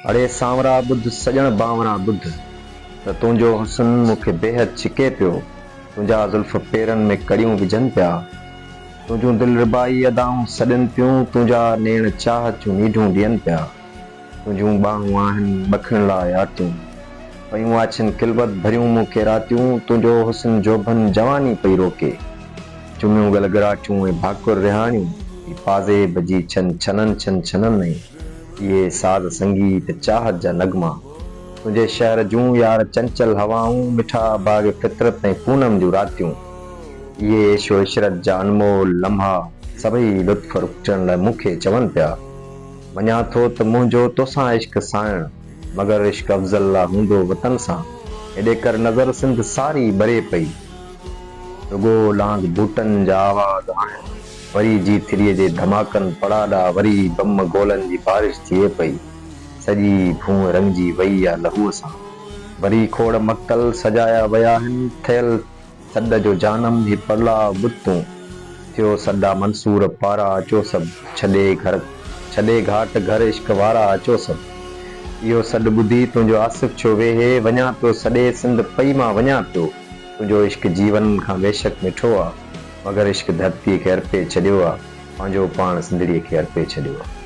अड़े सांवरा बुध सजण बावरा बुध त तुंहिंजो हुस्न मूंखे बेहद छिके पियो। तुंहिंजा ज़ुल्फ़ पेरनि में कड़ियूं विझनि पिया। तुंहिंजूं दिलरुबाई अदाऊं सॾनि पियूं। तुंहिंजा नेण चाहत जूं नीढूं ॾियनि पिया। तुंहिंजूं ॿाहूं आहिनि ॿखण लाइ आतियूं पयूं आछिन किलवत भरियूं मूंखे रातियूं। तुंहिंजो हुस्न जोबन जवानी पई रोके। चुमियूं गलगराटियूं ऐं भाकुर रिहाणियूं ई पाज़ेब जी छन छननि छन छननि इहे साज़ संगीत चाहत जा नगमा। तुंहिंजे शहर जूं यार चंचल हवाऊं मिठा बाग़ फितरत ऐं पूनम जूं रातियूं इहे इश्क इशरत जा अनमोल लम्हा सभई लुत्फ़ रुखजण लाइ मूंखे चवनि पिया। मञा थो त मुंहिंजो तोसां इश्क साइण मगर इश्क अफ़ज़ल ला हूंदो वतन सां। हेॾे कर नज़र सिंध सारी ॿरे पई। रुॻो लांग बूटनि जा आवाज़ आहिनि। वरी जीथरीअ जे धमाकनि पड़ाॾा वरी बम गोलनि जी बारिश थिए पई। सॼी भूं रंगजी वई आहे लहूअ सां। वरी खोड़ मक़तल सजाया विया आहिनि थियल सॾ जो जानम ही परला बुतूं थियो सॾा मंसूर पारा अचो सभु छॾे घाट घर इश्क वारा अचो सभु। इहो सॾु ॿुधी तुंहिंजो आसिफ़ छो वेहे वञा पियो सॾे सिंध पई मां वञा पियो। तुंहिंजो इश्क जीवन खां बेशक मिठो आहे मगर इश्क धरतीअ खे अर्पे छॾियो आहे। पंहिंजो पाण सिंधड़ीअ खे अर्पे छॾियो आहे।